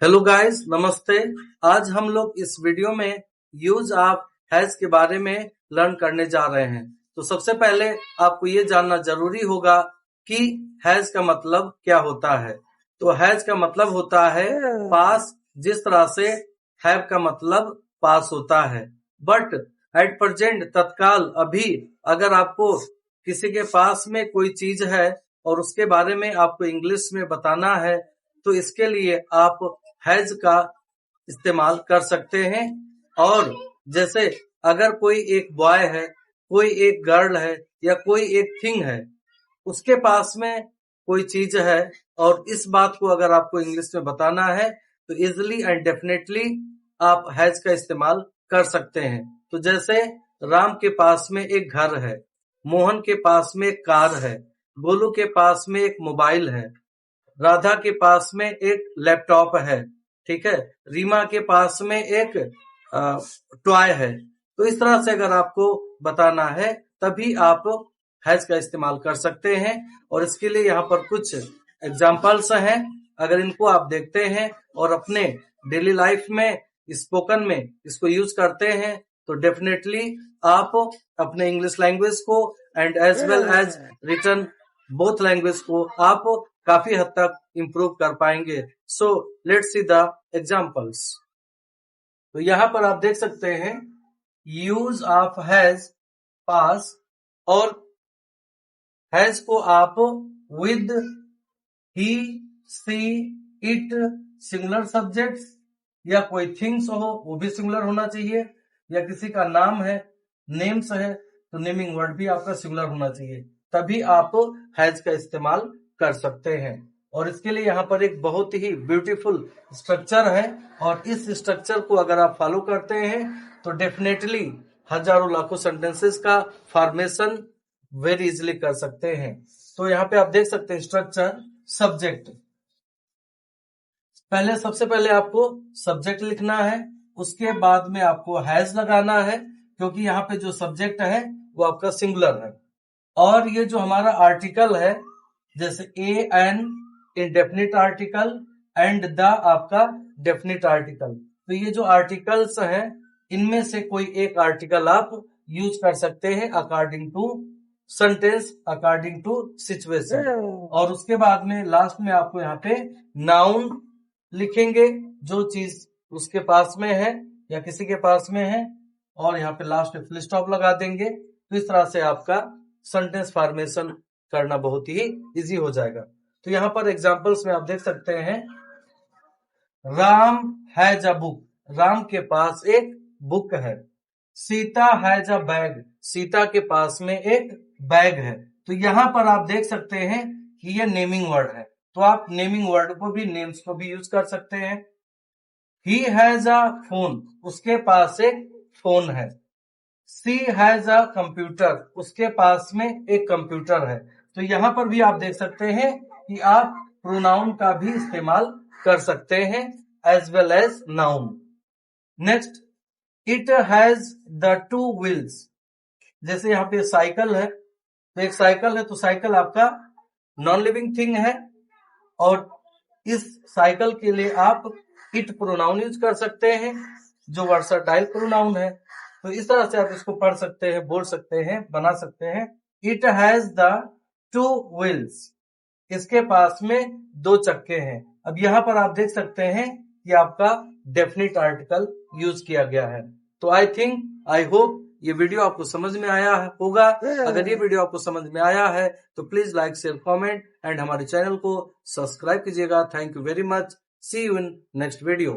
Hello guys, नमस्ते। आज हम लोग इस वीडियो में यूज ऑफ हैज के बारे में लर्न करने जा रहे हैं। तो सबसे पहले आपको ये जानना जरूरी होगा कि हैज का मतलब क्या होता है। तो हैज का मतलब होता है पास, जिस तरह से हैव का मतलब पास होता है। बट एट प्रेजेंट, तत्काल, अभी अगर आपको किसी के पास में कोई चीज है और उसके बारे में आपको इंग्लिश में बताना है, तो इसके लिए आप हैज का इस्तेमाल कर सकते हैं। और जैसे अगर कोई एक बॉय है, कोई एक गर्ल है या कोई एक थिंग है, उसके पास में कोई चीज है और इस बात को अगर आपको इंग्लिश में बताना है तो इजिली एंड डेफिनेटली आप हैज का इस्तेमाल कर सकते हैं। तो जैसे राम के पास में एक घर है, मोहन के पास में एक कार है, गोलू के पास में एक मोबाइल है, राधा के पास में एक लैपटॉप है, ठीक है, रीमा के पास में एक टॉय है। तो इस तरह से अगर आपको बताना है तभी आप हैज का इस्तेमाल कर सकते हैं। और इसके लिए यहाँ पर कुछ एग्जाम्पल्स हैं। अगर इनको आप देखते हैं और अपने डेली लाइफ में स्पोकन में इसको यूज करते हैं तो डेफिनेटली आप अपने इंग्लिश लैंग्वेज को and as well as written both language को आप काफी हद तक इम्प्रूव कर पाएंगे। So let's see the examples. तो यहाँ पर आप देख सकते हैं यूज ऑफ हैज पास, और हैज को आप with he, she, it, singular subjects या कोई थिंग्स हो वो भी सिंगुलर होना चाहिए, या किसी का नाम है, नेम्स है, तो नेमिंग वर्ड भी आपका सिंगुलर होना चाहिए, तभी आप हैज का इस्तेमाल कर सकते हैं। और इसके लिए यहाँ पर एक बहुत ही ब्यूटीफुल स्ट्रक्चर है, और इस स्ट्रक्चर को अगर आप फॉलो करते हैं तो डेफिनेटली हजारों लाखों सेंटेंसेस का फॉर्मेशन वेरी इजिली कर सकते हैं। तो यहाँ पे आप देख सकते हैं स्ट्रक्चर सब्जेक्ट। सबसे पहले आपको सब्जेक्ट लिखना है, उसके बाद में आपको हैज लगाना है, क्योंकि यहाँ पे जो सब्जेक्ट है वो आपका सिंगुलर है। और ये जो हमारा आर्टिकल है, जैसे a an indefinite article and the आपका डेफिनिट आर्टिकल, तो ये जो आर्टिकल्स हैं इनमें से कोई एक आर्टिकल आप यूज कर सकते हैं according to sentence, according to situation. और उसके बाद में लास्ट में आपको यहाँ पे नाउन लिखेंगे, जो चीज उसके पास में है या किसी के पास में है, और यहाँ पे लास्ट में फुल स्टॉप लगा देंगे। तो इस तरह से आपका सेंटेंस फॉर्मेशन करना बहुत ही इजी हो जाएगा। तो यहाँ पर एग्जांपल्स में आप देख सकते हैं Ram has a book, Ram के पास एक बुक है। Sita has a bag, Sita के पास में एक बैग है। तो यहाँ पर आप देख सकते हैं कि ये नेमिंग वर्ड है, तो आप नेमिंग वर्ड को भी, नेम्स को भी यूज कर सकते हैं। ही हैज अ फोन, उसके पास एक फोन है। सी हैज अ कंप्यूटर, उसके पास में एक कंप्यूटर है। तो यहाँ पर भी आप देख सकते हैं कि आप प्रोनाउन का भी इस्तेमाल कर सकते हैं as well as noun. Next, it has the two wheels, जैसे यहाँ पे साइकिल है, तो एक साइकिल है, तो साइकिल आपका नॉन लिविंग थिंग है, और इस साइकिल के लिए आप इट प्रोनाउन यूज कर सकते हैं, जो वर्सटाइल प्रोनाउन है। तो इस तरह से आप इसको पढ़ सकते हैं, बोल सकते हैं, बना सकते हैं। It has the two wheels, इसके पास में दो चक्के हैं। अब यहाँ पर आप देख सकते हैं कि आपका डेफिनिट आर्टिकल यूज किया गया है। तो आई थिंक, आई होप ये वीडियो आपको समझ में आया होगा। अगर ये वीडियो आपको समझ में आया है तो please like, share, comment and हमारे चैनल को सब्सक्राइब कीजिएगा। Thank you very much. See you in next video.